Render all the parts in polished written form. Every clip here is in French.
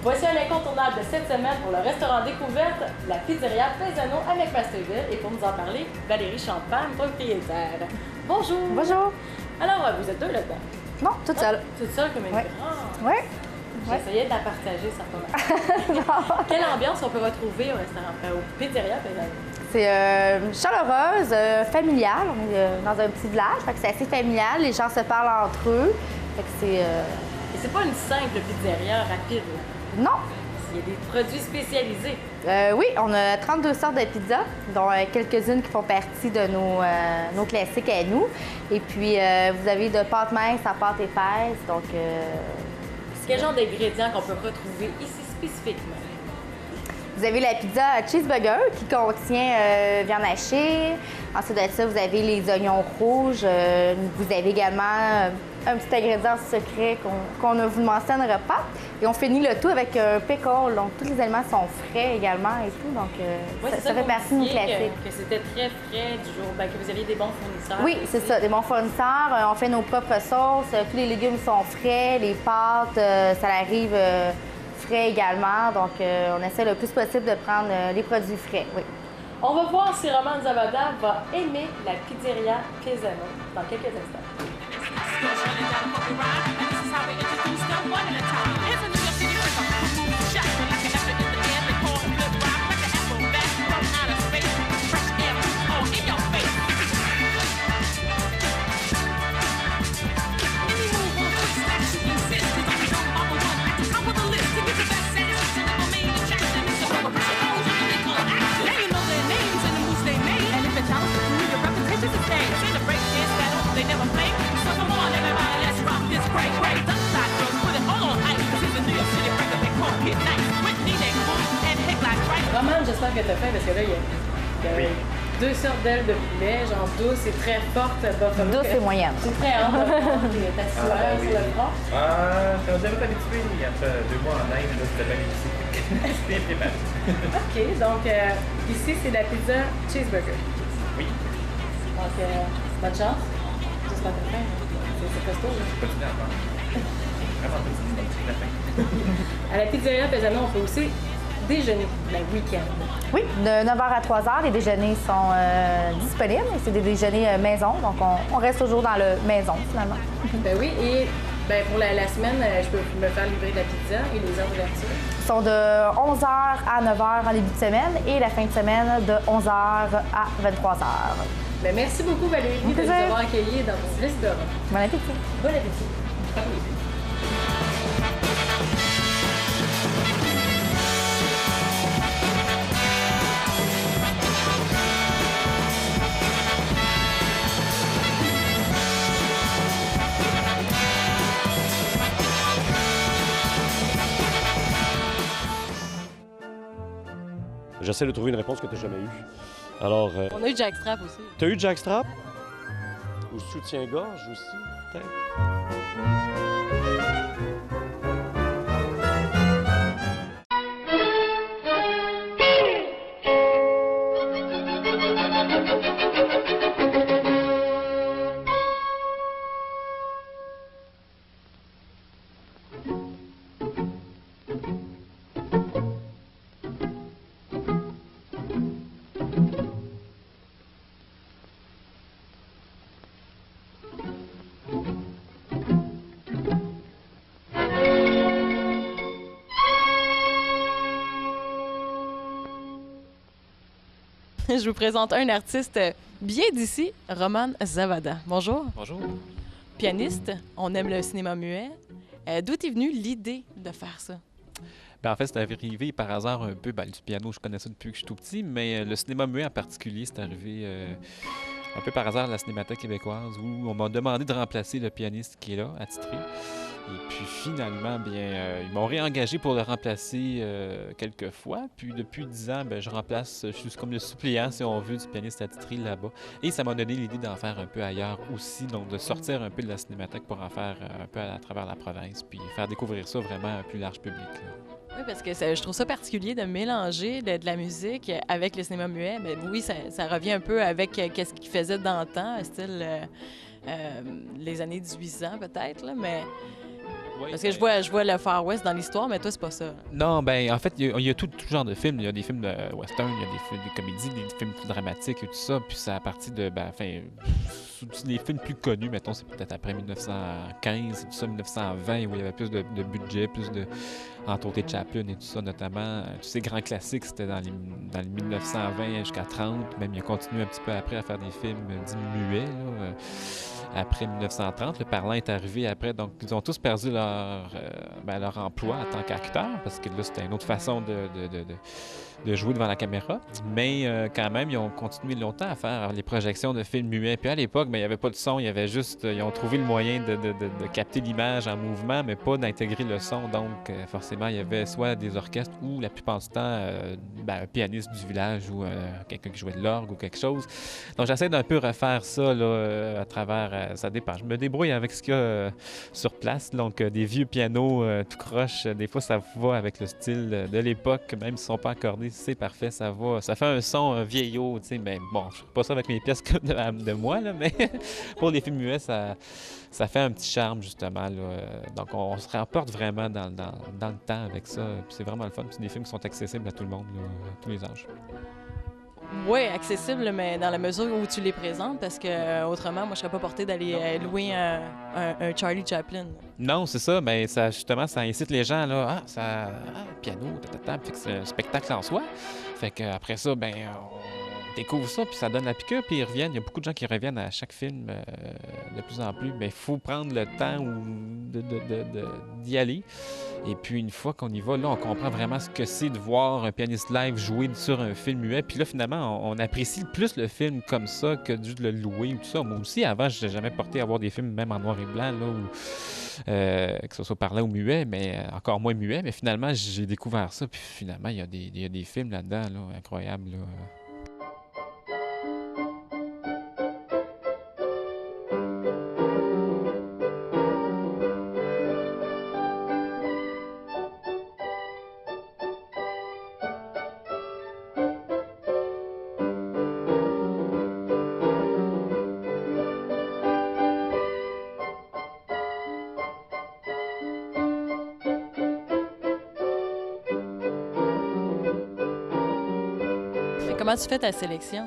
Voici un incontournable de cette semaine pour le restaurant découverte, la pizzeria Paisano à McMasterville. Et pour nous en parler, Valérie Champagne, propriétaire. Bonjour! Bonjour! Alors, vous êtes deux là-dedans? Non, toute seule. Toute seule comme une Ouais. grande. Ouais. J'essayais de la partager certainement. Quelle ambiance on peut retrouver au restaurant, au pizzeria Paisano? C'est chaleureuse, familiale. On est dans un petit village, fait que c'est assez familial. Les gens se parlent entre eux. Fait que c'est... Et c'est pas une simple pizzeria rapide. Non! Il y a des produits spécialisés. Oui, on a 32 sortes de pizzas, dont quelques-unes qui font partie de nos classiques à nous. Et puis, vous avez de pâte mince à pâte épaisse, donc... Quel genre d'ingrédients qu'on peut retrouver ici spécifiquement? Vous avez la pizza cheeseburger qui contient viande hachée. Ensuite de ça, vous avez les oignons rouges. Vous avez également un petit ingrédient secret qu'on ne vous mentionnera pas. Et on finit le tout avec un pickle. Donc, tous les aliments sont frais également et tout. Donc, ça fait partie de nos classiques. Que c'était très frais du jour, que vous aviez des bons fournisseurs. Oui, c'est ça, des bons fournisseurs. On fait nos propres sauces. Tous les légumes sont frais. Les pâtes, ça arrive frais également. Donc, on essaie le plus possible de prendre les produits frais, oui. On va voir si Romane Zavada va aimer la pizzeria Paisano dans quelques instants. Romane, j'espère que tu as faim parce que là, il y a deux sortes d'ailes de poulet, genre douce et très forte buffalo. Douce et moyenne. C'est très hâte de voir ta sueur sur le front. On devrait t'habituer. Après 2 mois en Inde, là, c'était bien difficile. Je suis bien préparé. OK, donc ici, c'est la pizza cheeseburger. Oui. Donc, bonne chance. J'espère que tu as faim. C'est costaud. Continue à faire. Vraiment, c'est la fin. À la pizzeria Paisano, on fait aussi déjeuner le week-end. Oui, de 9h à 3h, les déjeuners sont disponibles. C'est des déjeuners maison, donc on reste toujours dans le maison, finalement. Ben oui, et pour la semaine, je peux me faire livrer de la pizza et les heures d'ouverture. Ils sont de 11h à 9h en début de semaine et la fin de semaine de 11h à 23h. Ben merci beaucoup, Valérie, de nous avoir accueillis dans votre restaurant. Bon appétit! Bon appétit! À vous aussi. J'essaie de trouver une réponse que tu n'as jamais eue. Alors, On a eu Jackstrap aussi. tu as eu Jackstrap? Ou soutien-gorge aussi, peut-être? Je vous présente un artiste bien d'ici, Romane Zavada. Bonjour. Bonjour. Pianiste, on aime le cinéma muet. D'où est venue l'idée de faire ça? En fait, c'est arrivé par hasard un peu. Du piano, je connais ça depuis que je suis tout petit, mais le cinéma muet en particulier, c'est arrivé un peu par hasard à la Cinémathèque québécoise où on m'a demandé de remplacer le pianiste qui est là, attitré. Et puis finalement, ils m'ont réengagé pour le remplacer quelques fois. Puis depuis 10 ans, je remplace, je suis comme le suppléant, si on veut, du pianiste attitré là-bas. Et ça m'a donné l'idée d'en faire un peu ailleurs aussi, donc de sortir un peu de la Cinémathèque pour en faire un peu à travers la province, puis faire découvrir ça vraiment à un plus large public, là. Oui, parce que je trouve ça particulier de mélanger de la musique avec le cinéma muet. Mais oui, ça revient un peu avec qu'est-ce qu'ils faisaient dans le temps, style les années 1800 peut-être, là, mais... Oui, Parce que je vois le Far West dans l'histoire, mais toi, c'est pas ça. Non, ben en fait, il y a tout genre de films. Il y a des films de western, il y a des films de comédie, des films plus dramatiques et tout ça. Puis c'est à partir de, les films plus connus, mettons, c'est peut-être après 1915 et tout ça, 1920, où il y avait plus de budget, plus de... Entre autres, Chaplin et tout ça, notamment. Tous ces grands classiques, c'était dans les 1920 jusqu'à 30. Même, il a continué un petit peu après à faire des films dits muets, là, après 1930. Le parlant est arrivé après, donc ils ont tous perdu leur emploi en tant qu'acteur, parce que là, c'était une autre façon de jouer devant la caméra. Mais quand même, ils ont continué longtemps à faire les projections de films muets. Puis à l'époque, il n'y avait pas de son, il y avait juste... Ils ont trouvé le moyen de capter l'image en mouvement, mais pas d'intégrer le son. Donc, forcément, il y avait soit des orchestres ou, la plupart du temps, un pianiste du village ou quelqu'un qui jouait de l'orgue ou quelque chose. Donc, j'essaie d'un peu refaire ça là, à travers... ça dépend. Je me débrouille avec ce qu'il y a sur place. Donc, des vieux pianos tout croche. Des fois, ça va avec le style de l'époque, même s'ils ne sont pas accordés. C'est parfait, ça va. Ça fait un son vieillot, tu sais, mais bon, je ne fais pas ça avec mes pièces comme de moi, là, mais pour les films muets, ça fait un petit charme, justement, là. Donc, on se rapporte vraiment dans le temps avec ça. Puis c'est vraiment le fun. C'est des films qui sont accessibles à tout le monde, là, à tous les âges. Oui, accessible, mais dans la mesure où tu les présentes, parce que autrement, moi, je serais pas portée d'aller louer un Charlie Chaplin. Non, c'est ça, mais ça, justement, ça incite les gens, là, piano, fait que c'est un spectacle en soi. Fait qu'après ça, on découvre ça, puis ça donne la piqûre, puis ils reviennent. Il y a beaucoup de gens qui reviennent à chaque film de plus en plus. Mais il faut prendre le temps d'y aller. Et puis, une fois qu'on y va, là, on comprend vraiment ce que c'est de voir un pianiste live jouer sur un film muet. Puis là, finalement, on apprécie plus le film comme ça que juste le louer ou tout ça. Moi aussi, avant, je n'ai jamais porté à voir des films, même en noir et blanc, là, que ce soit parlant ou muet, mais encore moins muet. Mais finalement, j'ai découvert ça. Puis finalement, il y a des films là-dedans, là, incroyables, là. Comment tu fais ta sélection?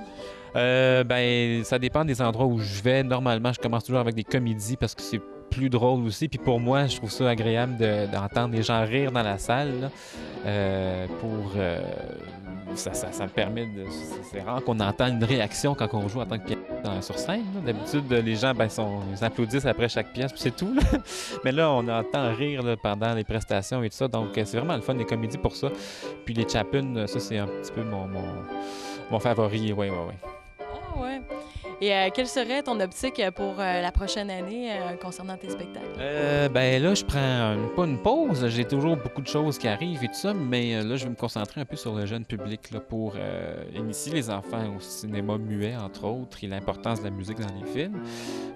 Ça dépend des endroits où je vais. Normalement, je commence toujours avec des comédies parce que c'est plus drôle aussi. Puis pour moi, je trouve ça agréable d'entendre les gens rire dans la salle. Ça me permet de... C'est rare qu'on entende une réaction quand on joue en tant que pianiste sur scène. D'habitude, les gens ils applaudissent après chaque pièce, puis c'est tout. Là. Mais là, on entend rire là, pendant les prestations et tout ça. Donc, c'est vraiment le fun des comédies pour ça. Puis les Chaplin, ça, c'est un petit peu mon favori. Oui. Ah ouais. Et quelle serait ton optique pour la prochaine année concernant tes spectacles? Là, je prends pas une pause. J'ai toujours beaucoup de choses qui arrivent et tout ça, mais là, je vais me concentrer un peu sur le jeune public là, pour initier les enfants au cinéma muet, entre autres, et l'importance de la musique dans les films,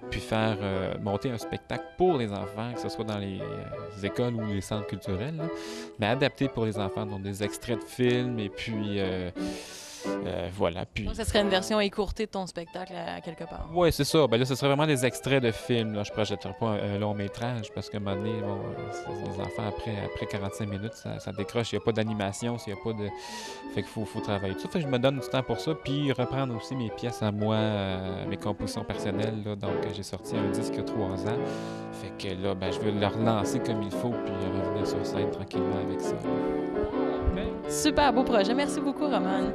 puis faire monter un spectacle pour les enfants, que ce soit dans les écoles ou les centres culturels, là, mais adapté pour les enfants, donc des extraits de films et puis... voilà. Puis... Donc, ça serait une version écourtée de ton spectacle à quelque part. Oui, c'est ça. Là, ce serait vraiment des extraits de films. Là. Je ne projetterai pas un long métrage parce qu'à un moment donné, les enfants, après 45 minutes, ça décroche. Il n'y a pas d'animation, il n'y a pas de... Fait qu'il faut travailler tout ça. Fait que je me donne du temps pour ça. Puis reprendre aussi mes pièces à moi, mes compositions personnelles. Là. Donc, j'ai sorti un disque il y a 3 ans. Fait que là, je vais le relancer comme il faut puis revenir sur scène tranquillement avec ça. Super beau projet. Merci beaucoup, Roman.